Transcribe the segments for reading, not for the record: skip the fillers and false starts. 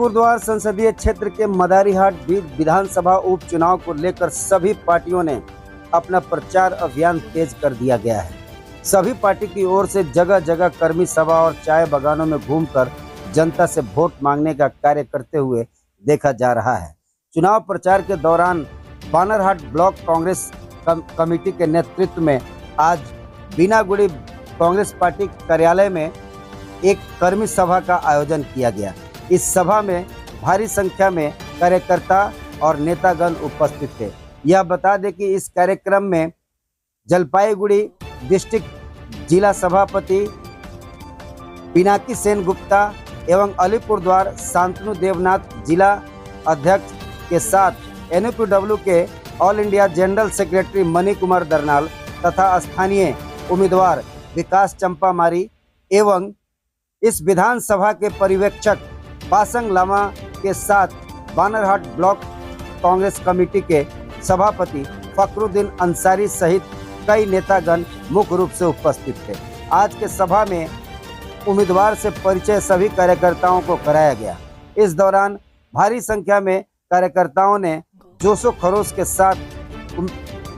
अलीपुरद्वार संसदीय क्षेत्र के मदारीहाट विधानसभा उपचुनाव को लेकर सभी पार्टियों ने अपना प्रचार अभियान तेज कर दिया गया है। सभी पार्टी की ओर से जगह जगह कर्मी सभा और चाय बागानों में घूमकर जनता से वोट मांगने का कार्य करते हुए देखा जा रहा है। चुनाव प्रचार के दौरान बानरहाट ब्लॉक कांग्रेस कमेटी के नेतृत्व में आज बीनागुड़ी कांग्रेस पार्टी कार्यालय में एक कर्मी सभा का आयोजन किया गया। इस सभा में भारी संख्या में कार्यकर्ता और नेतागण उपस्थित थे। यह बता दें कि इस कार्यक्रम में जलपाईगुड़ी डिस्ट्रिक्ट जिला सभापति पिनाकी सेन गुप्ता एवं अलीपुरद्वार शांतनु देवनाथ जिला अध्यक्ष के साथ एनयूपीडब्ल्यू के all India general secretary Mani Kumar दरनाल तथा स्थानीय उम्मीदवार विकास चंपामारी एवं इस विधानसभा के पर्यवेक्षक पासंग लामा के साथ बानरहाट ब्लॉक कांग्रेस कमेटी के सभापति फखरुद्दीन अंसारी सहित कई नेतागण मुख्य रूप से उपस्थित थे। आज के सभा में उम्मीदवार से परिचय सभी कार्यकर्ताओं को कराया गया। इस दौरान भारी संख्या में कार्यकर्ताओं ने जोशो खरोश के साथ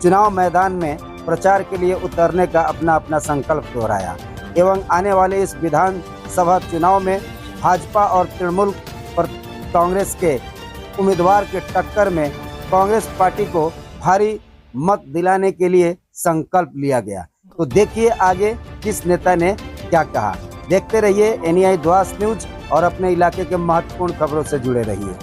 चुनाव मैदान में प्रचार के लिए उतरने का अपना संकल्प दोहराया एवं आने वाले इस विधानसभा चुनाव में भाजपा और तृणमूल कांग्रेस के उम्मीदवार के टक्कर में कांग्रेस पार्टी को भारी मत दिलाने के लिए संकल्प लिया गया। तो देखिए आगे किस नेता ने क्या कहा। देखते रहिए एनआई द्वास न्यूज और अपने इलाके के महत्वपूर्ण खबरों से जुड़े रहिए।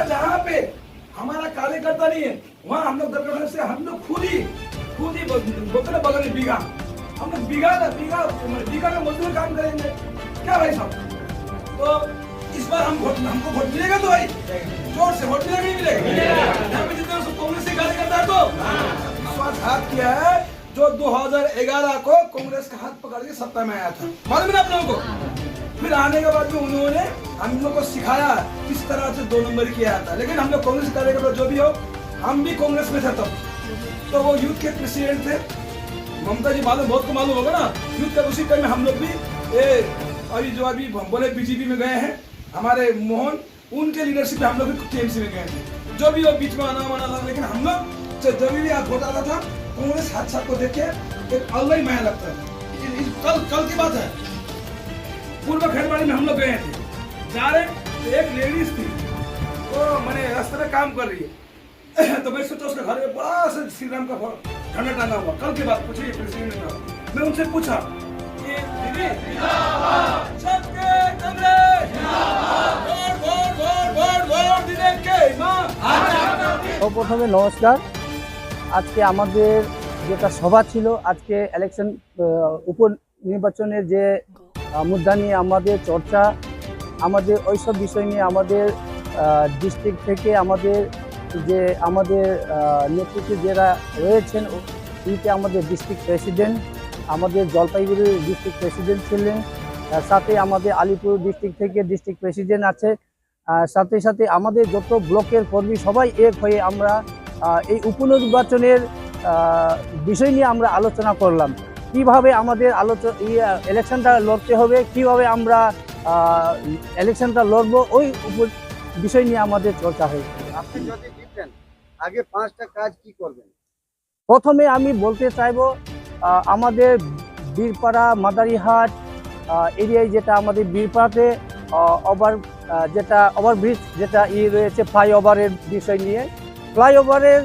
जहाँ पे हमारा कार्यकर्ता नहीं है वहाँ हम लोग दरगाह से हम लोग खुद ही बोतल बगल में बीघा हम लोग बीघा का मजदूर काम करेंगे क्या भाई साहब। तो इस बार हमको वोट मिलेगा तो भाई जोर से वोट मिलेगा ही मिलेगा। यहाँ पे जितने कांग्रेस के कार्यकर्ता है तो विश्वासघात किया है जो 2011 को कांग्रेस का हाथ पकड़ के सत्ता में आया था, मालूम है आप लोगों को। फिर आने के बाद में उन्होंने हम लोग को सिखाया किस तरह से 2 नंबर किया था। लेकिन हम लोग कांग्रेस कार्यकर्ता जो भी हो हम भी कांग्रेस में थे तब, तो वो यूथ के प्रेसिडेंट थे ममता जी, मालूम बहुत को मालूम होगा ना। यूथ का उसी टाइम में हम लोग भी अभी बोले बीजेपी में गए हैं हमारे मोहन, उनके लीडरशिप में हम लोग भी टीएमसी में गए थे। जो भी वो बीच में आना वाना लगा, लेकिन हम लोग जब भी आप वोट आता था कांग्रेस हादसा को देख के एक अलग ही माया लगता है। कल की बात है, पूर्व खंडवाड़ी में हम लोग गए थे, जा रहे तो एक लेडीज थी वो मैंने रास्ते में काम कर रही है तो मैं सोचा उसके घर में बड़ा सा श्री राम का झंडा टांगा हुआ। कल की बात पूछिए प्रेसिडेंट ने, मैं उनसे पूछा कि दीदी सबके कांग्रेस वोट दिने के প্রথমে নমস্কার। আজকে আমাদের যেটা সভা ছিল, আজকে ইলেকশন উপনির্বাচনের যে মুদ্রা নিয়ে আমাদের চর্চা, আমাদের ওইসব বিষয় নিয়ে আমাদের ডিস্ট্রিক্ট থেকে আমাদের নেতৃত্বে যারা রয়েছেন, উনিতে আমাদের ডিস্ট্রিক্ট প্রেসিডেন্ট, আমাদের জলপাইগুড়ি ডিস্ট্রিক্ট প্রেসিডেন্ট ছিলেন, সাথে আমাদের আলিপুর ডিস্ট্রিক্ট থেকে ডিস্ট্রিক্ট প্রেসিডেন্ট আছে, সাথে সাথে আমাদের যত ব্লকের কর্মী সবাই এক হয়ে আমরা এই উপনির্বাচনের বিষয় নিয়ে আমরা আলোচনা করলাম। কিভাবে আমাদের ইলেকশনটা লড়তে হবে, কিভাবে আমরা ইলেকশনটা লড়বো, ওই বিষয় নিয়ে আমাদের চর্চা হয়েছে। আপনি যদি জিতেন আগে 5টা কাজ কি করবেন? প্রথমে আমি বলতে চাইবো আমাদের বীরপাড়া মাদারিহাট এরিয়ায় যেটা আমাদের বীরপাড়াতে ওভারব্রিজ যেটা রয়েছে ফ্লাইওভারের বিষয় নিয়ে, ফ্লাইওভারের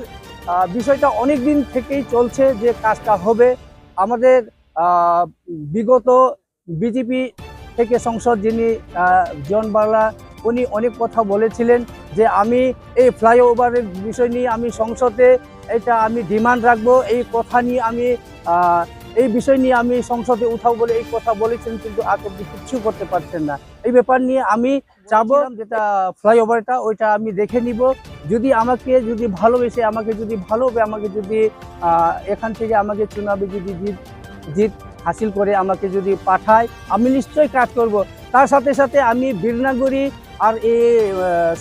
বিষয়টা অনেক দিন থেকেই চলছে যে কাজটা হবে। আমাদের বিগত বিজেপি থেকে সংসদ যিনি জন বাংলা, উনি অনেক কথা বলেছিলেন যে আমি এই ফ্লাইওভারের বিষয় নিয়ে আমি সংসদে এটা আমি ডিমান্ড রাখবো, এই কথা নিয়ে আমি এই বিষয় নিয়ে আমি সংসদে উঠাবো বলে এই কথা বলেছেন, কিন্তু আজ অব্দি কিচ্ছু করতে পারছেন না। এই ব্যাপার নিয়ে আমি চাবো যেটা ফ্লাইওভারটা ওইটা আমি দেখে নিব। যদি ভালোবেসে আমাকে যদি এখান থেকে আমাকে চুনাবে যদি জিত হাসিল করে আমাকে যদি পাঠায়, আমি নিশ্চয়ই কাজ করব। তার সাথে সাথে আমি বীরনাগুড়ি আর এই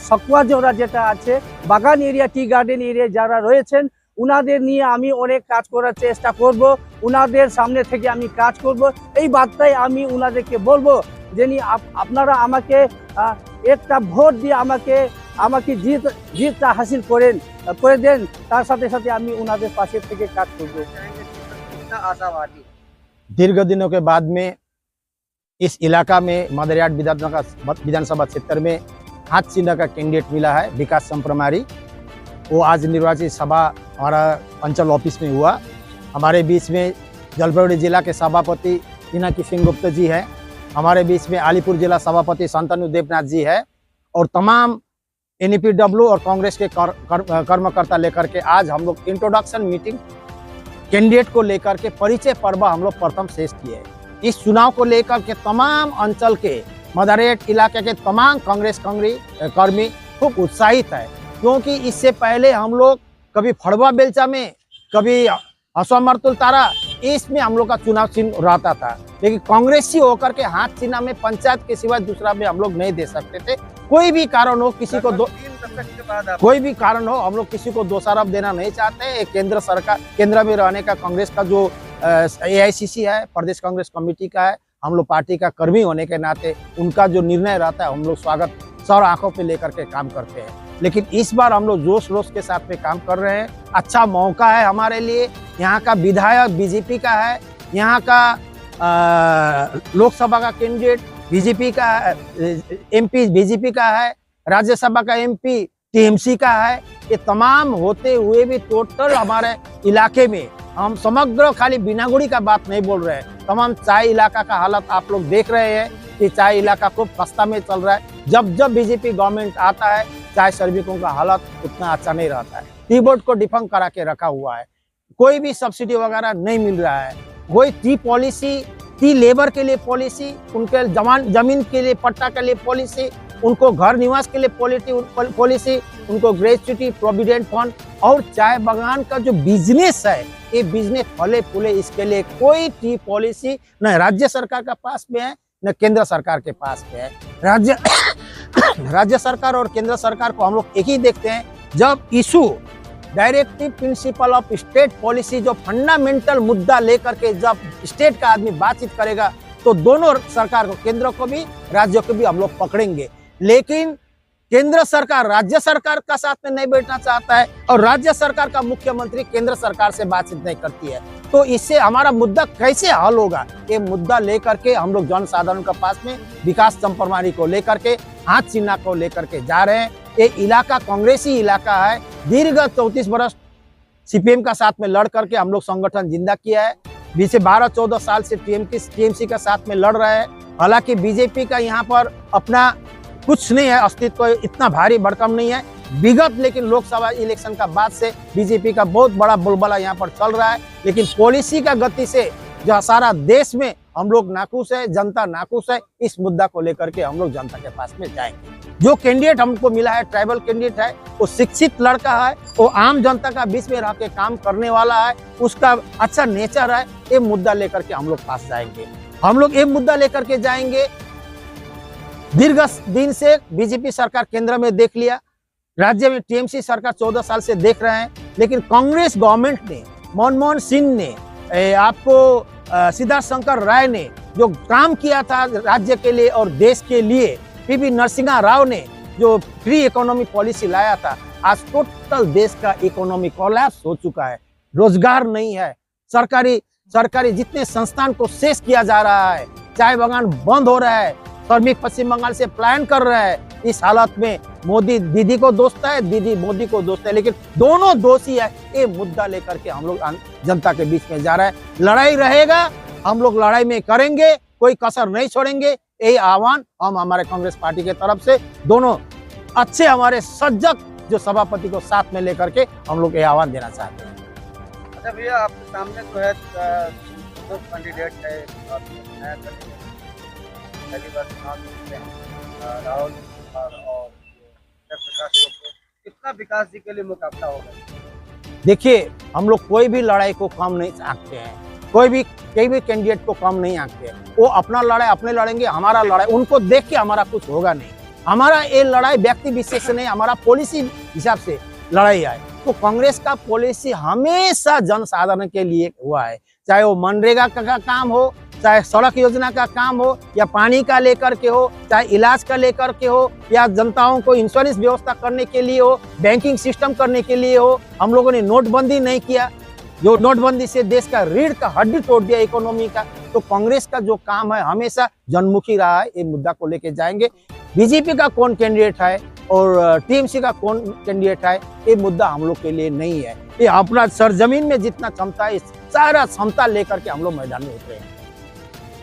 সকোয়া জোড়া যেটা আছে বাগান এরিয়া, টি গার্ডেন এরিয়া যারা রয়েছেন উনাদের নিয়ে আমি অনেক কাজ করার চেষ্টা করব, উনাদের সামনে থেকে আমি কাজ করব। এই বার্তায় আমি উনাদেরকে বলবো যে আপনারা আমাকে একটা ভোট দিয়ে আমাকে জিতটা হাসিল করে দেন, তার সাথে साथ আমি উনাদের পাশে থেকে কাজ করব। आशावादी दीर्घ दिनों के बाद में इस इलाका में मदरयाट विधानसभा क्षेत्र में हाथ चिन्ह का कैंडिडेट मिला है विकास संप्रमारी। वो आज निर्वाचित सभा हमारा अंचल ऑफिस में हुआ। हमारे बीच में जलपाईगुड़ी जिला के सभापति पिनाकी सिंह गुप्ता जी है, हमारे बीच में अलीपुर जिला सभापति शांतनु देवनाथ जी है, और तमाम NEPW और कांग्रेस के कर्मकर्ता लेकर के आज हम लोग इंट्रोडक्शन मीटिंग कैंडिडेट को लेकर के परिचय पर्व हम लोग प्रथम शेष किए। इस चुनाव को लेकर के तमाम अंचल के मदरयाट इलाके के तमाम कांग्रेस कर्मी खूब उत्साहित है, क्योंकि इससे पहले हम लोग कभी फड़वा बेलचा में, कभी असमर्तुल तारा, इसमें हम लोग का चुनाव चिन्ह रहता था, लेकिन कांग्रेसी होकर के हाथ चिन्ह में पंचायत के सिवा दूसरा में हम लोग नहीं दे सकते थे। कोई भी कारण हो, किसी को कोई भी कारण हो, हम लोग किसी को दोषारोप देना नहीं चाहते। केंद्र सरकार, केंद्र में रहने का कांग्रेस का जो AICC है, प्रदेश कांग्रेस कमेटी का है, हम लोग पार्टी का कर्मी होने के नाते उनका जो निर्णय रहता है हम लोग स्वागत सर आंखों पे लेकर के काम करते हैं। लेकिन इस बार हम लोग जोश रोश के साथ में काम कर रहे हैं। अच्छा मौका है हमारे लिए। यहाँ का विधायक बीजेपी का है, यहाँ का लोकसभा का कैंडिडेट बीजेपी का, MP बीजेपी का है, राज्यसभा का MP TMC का है। ये तमाम होते हुए भी टोटल हमारे इलाके में हम समग्र खाली बिनागुड़ी का बात नहीं बोल रहे हैं, तमाम चाय इलाका का हालत आप लोग देख रहे हैं कि चाय इलाका खूब खस्ता में चल रहा है। जब बीजेपी गवर्नमेंट आता है चाय श्रमिकों का हालत उतना अच्छा नहीं रहता है। टी बोर्ड को डिफंग करा के रखा हुआ है, कोई भी सब्सिडी वगैरह नहीं मिल रहा है। कोई टी पॉलिसी, टी लेबर के लिए पॉलिसी, उनके जमीन के लिए पट्टा के लिए पॉलिसी, उनको घर निवास के लिए पॉलिसी, उनको ग्रेच्युटी प्रोविडेंट फंड, और चाय बागान का जो बिजनेस है ये बिजनेस फले फूले, इसके लिए कोई टी पॉलिसी न राज्य सरकार का पास में है न केंद्र सरकार के पास में है। राज्य सरकार और केंद्र सरकार को हम लोग एक ही देखते हैं, जब issue directive principle of state policy जो फंडामेंटल मुद्दा लेकर के जब स्टेट का आदमी बातचीत करेगा तो दोनों सरकार को, केंद्र को भी राज्यों को भी हम लोग पकड़ेंगे। लेकिन केंद्र सरकार राज्य सरकार का साथ में नहीं बैठना चाहता है, और राज्य सरकार का मुख्यमंत्री केंद्र सरकार से बातचीत नहीं करती है, तो इससे हमारा मुद्दा कैसे हल होगा? ये मुद्दा लेकर के हम लोग जनसाधारण के पास में विकास संप्रमारी को लेकर के, हाथ चिन्ह को लेकर के जा रहे हैं। ये इलाका कांग्रेसी इलाका है, दीर्घ 34 वर्ष CPM का साथ में लड़ करके हम लोग संगठन जिंदा किया है। बीते 12-14 साल से TMC का साथ में लड़ रहे हैं। हालांकि बीजेपी का यहाँ पर अपना कुछ नहीं है, अस्तित्व इतना भारी भरकम नहीं है विगत, लेकिन लोकसभा इलेक्शन का बाद से बीजेपी का बहुत बड़ा बुलबुला यहाँ पर चल रहा है। लेकिन पॉलिसी का गति से जो सारा देश में हम लोग नाखुश है, जनता नाखुश है, इस मुद्दा को लेकर के हम लोग जनता के पास में जाएंगे। जो कैंडिडेट हमको मिला है, ट्राइबल कैंडिडेट है, वो शिक्षित लड़का है, वो आम जनता का बीच में रह के काम करने वाला है, उसका अच्छा नेचर है। ये मुद्दा लेकर के हम लोग पास जाएंगे। हम लोग ये मुद्दा लेकर के जाएंगे। दीर्घ दिन से बीजेपी सरकार केंद्र में देख लिया, राज्य में TMC सरकार 14 साल से देख रहे हैं, लेकिन कांग्रेस गवर्नमेंट ने, मनमोहन सिंह ने, आपको सिद्धार्थ शंकर राय ने जो काम किया था राज्य के लिए और देश के लिए, PV नरसिम्हा राव ने जो फ्री इकोनॉमी पॉलिसी लाया था, आज टोटल देश का इकोनॉमी कोलैप्स हो चुका है। रोजगार नहीं है, सरकारी जितने संस्थान को शेष किया जा रहा है, चाय बागान बंद हो रहा है, श्रमिक पश्चिम बंगाल से पलायन कर रहा है। इस हालत में मोदी दीदी को दोस्त है, दीदी मोदी को दोस्त है, लेकिन दोनों दोषी है। ये मुद्दा लेकर के हम लोग जनता के बीच में जा रहा है। लड़ाई रहेगा, हम लोग लड़ाई में करेंगे, कोई कसर नहीं छोड़ेंगे। यही आह्वान हम हमारे कांग्रेस पार्टी के तरफ से दोनों अच्छे हमारे सजग जो सभापति को साथ में लेकर के हम लोग ये आह्वान देना चाहते हैं। अच्छा भैया, आपके सामने तो है दो कैंडिडेट है, नया कैंडिडेट पहली बार चुनाव जीतते हैं, राहुल और प्रकाश को, कितना विकास जी के लिए मुकाबला होगा? देखिए, हम लोग कोई भी लड़ाई को कम नहीं आंकते हैं, कोई भी कैंडिडेट को कम नहीं आंकते हैं। वो अपना लड़ाई अपने लड़ेंगे, हमारा लड़ाई उनको देख के हमारा कुछ होगा नहीं। हमारा ये लड़ाई व्यक्ति विशेष से नहीं, हमारा पॉलिसी हिसाब से लड़ाई है। तो कांग्रेस का पॉलिसी हमेशा जनसाधारण के लिए हुआ है, चाहे वो मनरेगा का काम हो, चाहे सड़क योजना का काम हो, या पानी का लेकर के हो, चाहे इलाज का लेकर के हो, या जनताओं को इंश्योरेंस व्यवस्था करने के लिए हो, बैंकिंग सिस्टम करने के लिए हो। हम लोगों ने नोटबंदी नहीं किया, जो नोटबंदी से देश का रीढ़ का हड्डी तोड़ दिया इकोनॉमी का। तो कांग्रेस का जो काम है हमेशा जनमुखी रहा है, ये मुद्दा को लेके जाएंगे। बीजेपी का कौन कैंडिडेट है और टीएमसी का कौन कैंडिडेट है, ये मुद्दा हम लोग के लिए नहीं है। ये अपना सरजमीन में जितना क्षमता है, सारा क्षमता लेकर के हम लोग मैदान में उतरे हैं।